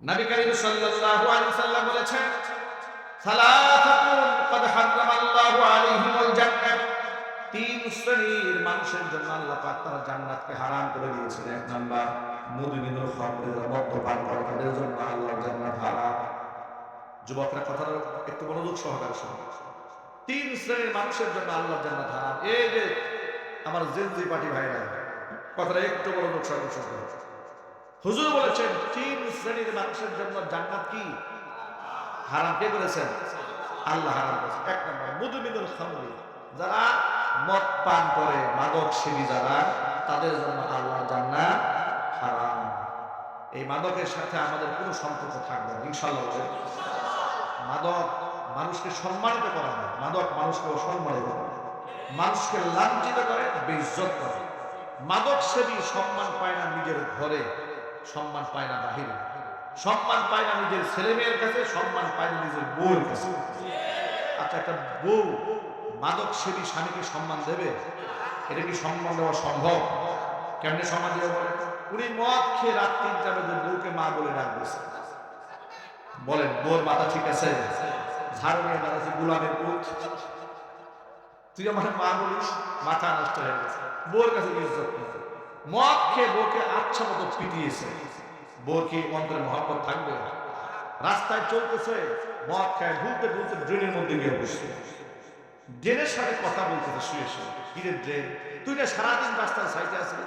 নবী করিম সাল্লাল্লাহু আলাইহি ওয়াসাল্লাম বলেছেন, সালাসাতুন ক্বাদ হারামাল্লাহু আলাইহিমুল জান্নাহ। তিন শ্রেণীর মানুষের জন্য আল্লাহ পাক তার জান্নাতকে হারাম করে দিয়েছেন। এক নাম্বার, মুদমিনুল খামর, মদ্যপান করে তাদের জন্য আল্লাহর জান্নাত হারাম। যুবকরা কথাটা একটু মনোযোগ সহকারে শুনুন। তিন শ্রেণীর মানুষের জন্য আল্লাহর জান্নাত হারাম। এই যে আমার জেনজি পার্টি ভাইরা, কথাটা একটু মনোযোগ সহকারে শুনুন। হুজুর বলেছেন তিন শ্রেণীর মানুষের জন্য জান্নাত কি হারাম। কে করেছেন? আল্লাহ হারাম করেছেন। এক নম্বর, মুদমিনুল খামর, যারা মদ পান করে, মাদক সেবী যারা, তাদের জন্য আল্লাহ জান্নাত হারাম। এই মাদকের সাথে আমাদের কোনো সম্পর্ক থাকবে না ইনশাআল্লাহ। মাদক মানুষকে সম্মানিত করে না, মাদক মানুষকে অসম্মানিত করে, মানুষকে লাঞ্ছিত করে, বেইজ্জত করে। মাদক সেবী সম্মান পায় না নিজের ঘরে, সম্মান পায় না বাহিরে, সম্মান পায় না নিজের ছেলে মেয়ের কাছে, সম্মান পায় না নিজের বউয়ের কাছে। আচ্ছা, একটা বউ মাদক সেবী স্বামীকে সম্মান দেবে? এটা কি সম্মান দেওয়া সম্ভব? কেমনে সম্মান দেওয়া? বলে উনি মদ খেয়ে রাত ৩টা বাজে বউকে মা বলে ডাকতেছে। বলেন বউর মাথা ঠিক আছে? ঝাড়ু নিয়ে দাঁড়াচ্ছে, গোলামের পুত, তুই আমার মা বলিস? মাথা নষ্ট হয়ে গেছে। বউর কাছে ইজ্জত নেই। মদ খেয়ে বউকে আচ্ছা মতো পিটিয়েছে। বউর কি অন্তরে মহব্বত থাকবে? রাস্তায় চলতেছে, মদ খায়, ভুলতে ভুলতে ড্রেনের মধ্যে গিয়ে বসছে। ড্রেনের সাথে কথা বলতেছে শুয়ে শুয়ে। কিরে ড্রেন, তুই না সারাদিন রাস্তায় সাইডে আসলি,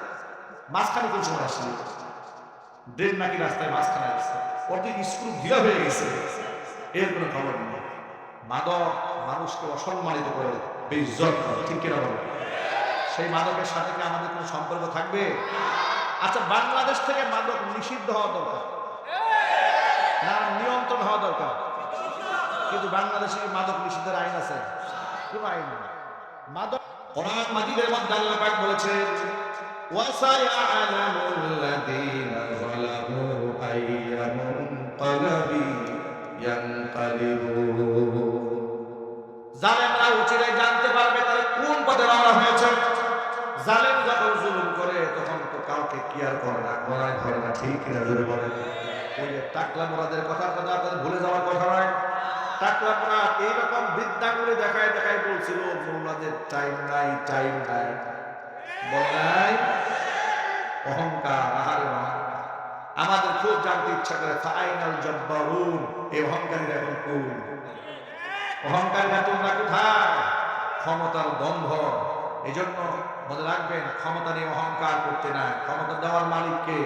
মাঝখানে কোন সময় আসলি? ড্রেন নাকি রাস্তায় মাঝখানে আসছে, ওর দিন স্ক্রু ঢিলা হয়ে গেছে, এর কোনো খবর নেই। মাদক মানুষকে অসম্মানিত করে, বেইজ্জত করে, ঠিক কিনা বলে? সেই মাদকের সাথে কি আমাদের কোনো সম্পর্ক থাকবে? আচ্ছা, বাংলাদেশ থেকে মাদক নিষিদ্ধ হওয়া দরকার না নিয়ন্ত্রণ হওয়া দরকার? কিন্তু বাংলাদেশে মাদক নিষিদ্ধের আইন আছে? কোন আইন নেই। মাদক কোরআন মাজিদের মধ্যে আল্লাহ পাক বলেছেন, ওয়াসায়ালামুল লাযীনা যালামু আইয়া মুনকালাবি ইয়ানকালিবুন। জালেমরা উচিরে জানতে পারবে তারা কোন পথে রওনা হয়েছে। জালেম যখন জুলুম করে তখন তো কাউকে কেয়ার করে না, গলায় ধরে না, ঠিক কিনা জোরে বলে? ওই যে টাকলা মোড়াদের কথা আপনাদের ভুলে যাওয়ার কথা নয়। টাকলা মোড়া এইরকম বৃদ্ধাঙ্গুলি দেখায় দেখায় বলছিল, মোল্লাদের টাইম নাই, টাইম নাই, বলে নাই? অহংকার, আহারে অহংকার। আমাদের খুব জানতে ইচ্ছা করে, ফাইনাল জব্বারুন, এই অহংকারীরা এখন কোন? অহংকারীরা তোমরা কোথায়? ক্ষমতার দম্ভ। এই জন্য মনে রাখবেন, ক্ষমতা নিয়ে অহংকার করতে না। ক্ষমতা দেওয়ার মালিককে,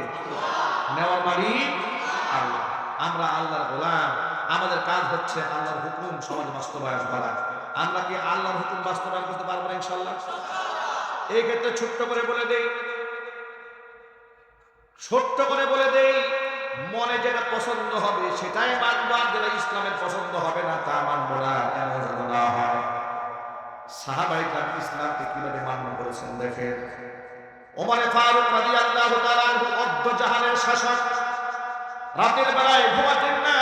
নেওয়ার মালিক আল্লাহ। আমরা আল্লাহর গোলাম। আমাদের কাজ হচ্ছে আল্লাহর হুকুম সমাজে বাস্তবায়ন করা। আমরা কি আল্লাহর হুকুম বাস্তবায়ন করতে পারবো না ইনশাআল্লাহ? এই ক্ষেত্রে ছোট্ট করে বলে দেই, মনে যেটা পছন্দ হবে সেটাই মানব, যেটা ইসলামের পছন্দ হবে না তা মানব না, এমন যেন না হয়। সাহাবায়ে কেরাম ইসলামকে কিভাবে মান্য করেছেন দেখেন। ওমর ফারুক রাদিয়াল্লাহু তাআলা আনহু অর্ধ জাহানের শাসক, রাতের বেলায় ঘুমাতেন না,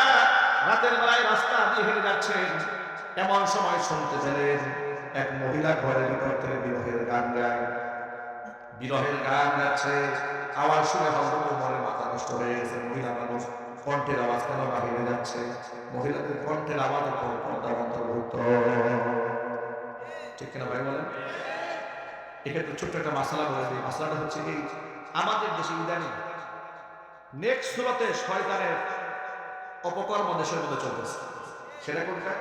রাতের বেলায় রাস্তা দিয়ে হেঁটে যাচ্ছেন। এমন সময় শুনতে পেলেন এক মহিলা ঘরের ভিতর থেকে বিরহের গান গায়, বিরহের গান গাচ্ছে। আওয়াজ শুনে হযরত ওমরের মাথা নষ্ট হয়ে গেছে। মহিলা মানুষ, কণ্ঠের আওয়াজ কেন বাহিরে যাচ্ছে? মহিলাদের কণ্ঠের আওয়াজের পর পর্দা অন্তর্ভুক্ত, ঠিক কিনা ভাই বলেন? এক্ষেত্রে ছোট্ট একটা মাসালা বলে দিই। মাসালাটা হচ্ছে কি, আমাদের দেশে ইদানিং নেক্সট সুরতে শয়তানের অপকর্ম দেশের মধ্যে চলতেছে। সেটা কোনটা?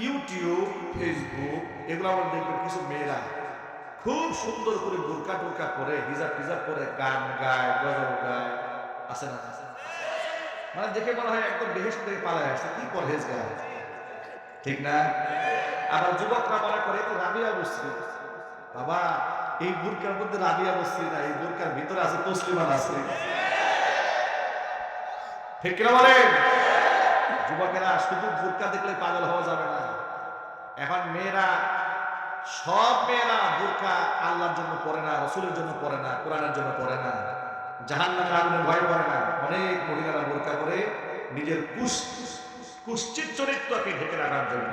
ইউটিউব, ফেসবুক, এগুলো আমরা দেখবেন কিছু মেয়েরা খুব সুন্দর করে বোরকা টোরকা পরে, হিজাব টিজাব পরে গান গায়, গজল গায়, আছে না? মানে দেখে মনে হয় একদম বেহেশত থেকে পালায় আসছে, কি পরহেজ গায়, ঠিক না? আবার যুবকরা মনে করে তো রাবিয়া বসছি। বাবা, এই বোরকার মধ্যে রাবিয়া বসছি না, এই বোরকার ভিতরে আছে তসলিমা নাসরিন, ঠিক কিনা বলেন? যুবকেরা শুধু বোরকা দেখলে পাগল হওয়া যাবে না। এখন মেয়েরা, সব মেয়েরা বোরকা আল্লাহর জন্য পড়ে না, রাসূলের জন্য পড়ে না, কোরআনের জন্য পড়ে না, জাহান্নামের আগুনে ভয় করে না। অনেক মহিলারা বোরকা পরে নিজের কুশ্চিত চরিত্রকে ঢেকে রাখার জন্য,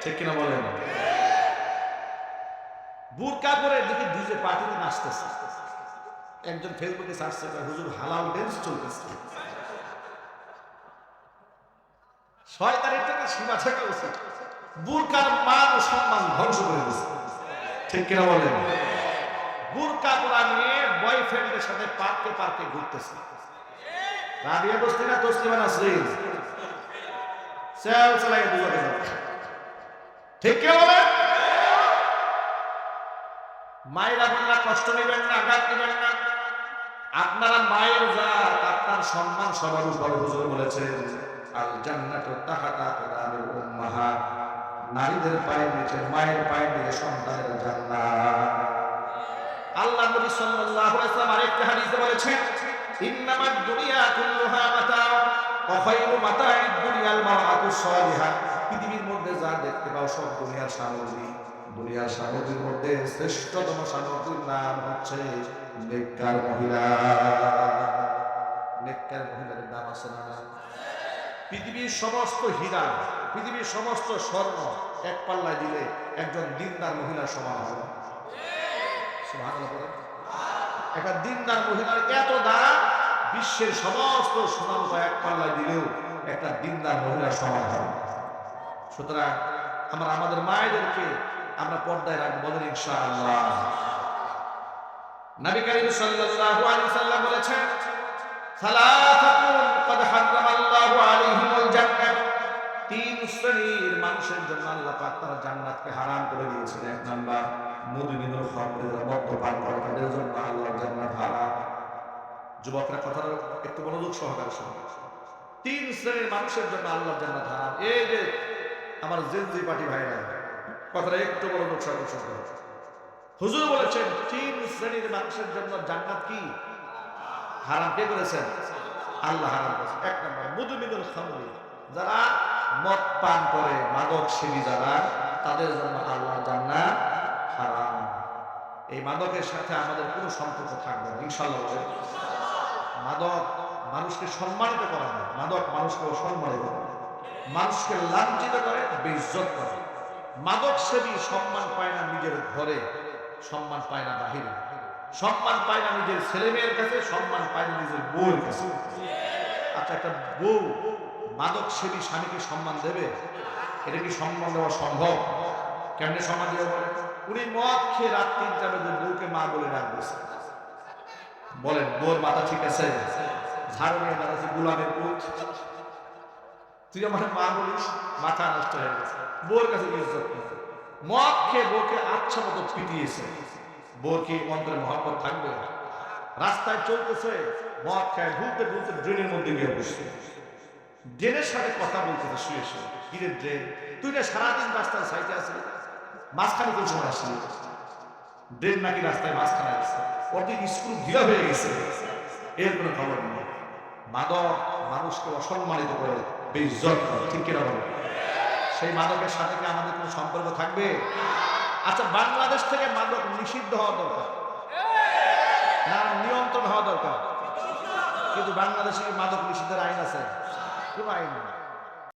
ঠিক কিনা বলেন? বোরকা পরে দেখি ডিজে পার্টিতে নাচতেছে। একজন ফেসবুকে সার্চ করে, হুজুর হালাল ড্যান্স চলতেছে। শয়তানের টাকা সীমা থাকা উচিত। বুরকার মান ও সম্মান ধ্বংস করে দিচ্ছে, ঠিক কিনা বলেন? বুরকা পরা নিয়ে বয়ফ্রেন্ডের সাথে পার্কে পার্কে ঘুরতেছে। রাবিয়া বস্তি না তসলিমা নাসরিন সেল চালাই দুজনে, ঠিক কিনা বলেন? মায়েরা বললা কষ্ট নেবেন না, আঘাত নেবেন না, আপনারা মায়ের জাত, আপনার সম্মান সবার উপরে। হুজুর বলেছেন আল জান্নাতু তাহতা আকদামিল উম্মাহাত, নারীদের পায়ের নিচে, মায়ের পায়ের নিচে সন্তানের জান্নাত। আল্লাহ নবী সাল্লাল্লাহু আলাইহি ওয়াসাল্লাম আরেকটা হাদিসে বলেছেন ইন্নামাদ দুনিয়া কুল্লুহা মাতা ওয়া খায়রু মাতা'আদ দুনিয়াল মারআতুস সালিহা। পৃথিবীর মধ্যে যা দেখতে পাও সব দুনিয়ার সামগ্রী। দুনিয়ার সামগ্রীর মধ্যে শ্রেষ্ঠতম সামগ্রীর নাম হচ্ছে নেককার মহিলা। নেককার মহিলার নাম আছে না? পৃথিবীর সমস্ত হীরা, পৃথিবীর সমস্ত স্বর্ণ এক পাল্লায় দিলে একজন দিনদার মহিলার সমান হবে। সুবহানাল্লাহ। একটা দিনদার মহিলার এত দাম, বিশ্বের সমস্ত সোনারূপা এক পাল্লায় দিলেও একটা দিনদার মহিলার সমান হবে। সুতরাং আমরা আমাদের মায়েদেরকে আমরা পর্দায় রাখবো, বলেন ইনশাআল্লাহ। নবী করিম সাল্লাল্লাহু আলাইহি ওয়াসাল্লাম বলেছেন সালাসাতুন ক্বাদ হারামাল্লাহু আলাইহিমুল জান্নাহ। তিন শ্রেণীর মানুষের জন্য আল্লাহ পাক তার জান্নাতকে হারাম করে দিয়েছেন। এক নাম্বার মুদমিনুল খামর, মদ্যপান করাদের জন্য আল্লাহর জান্নাত হারাম। যুবকরা কথাটা একটু মনোযোগ সহকারে শুনুন। তিন শ্রেণীর মানুষের জন্য আল্লাহর জান্নাত হারাম। এই যে আমার জেনজি পার্টি ভাইরা, কথাটা একটু মনোযোগ সহকারে শুনুন। হুজুর বলেছেন তিন শ্রেণীর মানুষের জন্য জান্নাত কি হারাম। কে করেছেন? আল্লাহ হারাম করেছেন। এক নাম্বার মুদমিনুল খামর, যারা মদ পান করে, মাদক সেবী যারা, তাদের জন্য আল্লাহর জান্নাত হারাম। এই মাদকের সাথে আমাদের কোনো সম্পর্ক থাকবে না ইনশাআল্লাহ। মাদক মানুষকে সম্মানিত করে না, মাদক মানুষকে অসম্মানিত করে, মানুষকে লাঞ্ছিত করে, বেইজ্জত করে। মাদক সেবী সম্মান পায় না নিজের ঘরে, সম্মান পায় না বাহিরে, সম্মান পায় না নিজের ছেলে মেয়ের কাছে, সম্মান পায় না নিজের বউয়ের কাছে। আচ্ছা, একটা বউ মাদক সেবী স্বামীকে সম্মান দেবে? এটা কি সম্মান দেওয়া সম্ভব? কেমনে সম্মান দেওয়া? বলে উনি মদ খেয়ে রাত ৩টা বাজে বউকে মা বলে ডাকতেছে। বলেন বউর মাথা ঠিক আছে? ঝাড়ু নিয়ে দাঁড়াচ্ছে, গোলামের পুত, তুই আমার মা বলিস? মাথা নষ্ট হয়ে গেছে। বউর কাছে ইজ্জত নেই। মদ খেয়ে বউকে আচ্ছা মতো পিটিয়েছে। বউর কি অন্তরে মহব্বত থাকবে? রাস্তায় চলতেছে, মদ খায়, ভুলতে ভুলতে ড্রেনের মধ্যে গিয়ে বসছে। ড্রেনের সাথে কথা বলতেছে শুয়ে শুয়ে। কিরে ড্রেন, তুই না সারাদিন রাস্তার সাইডে আসলি, মাঝখানে কোন সময় আসলি? ড্রেন নাকি রাস্তায় মাঝখানে আসছে, ওর দিকে স্ক্রু ঢিলা হয়ে গেছে, এর কোনো খবর নেই। মাদক মানুষকে অসম্মানিত করে, বেইজ্জত করে, ঠিক কিনা বলে? সেই মাদকের সাথে কি আমাদের কোনো সম্পর্ক থাকবে? আচ্ছা, বাংলাদেশ থেকে মাদক নিষিদ্ধ হওয়া দরকার না নিয়ন্ত্রণ হওয়া দরকার? কিন্তু বাংলাদেশে মাদক নিষিদ্ধের আইন আছে? কোনো আইন নেই।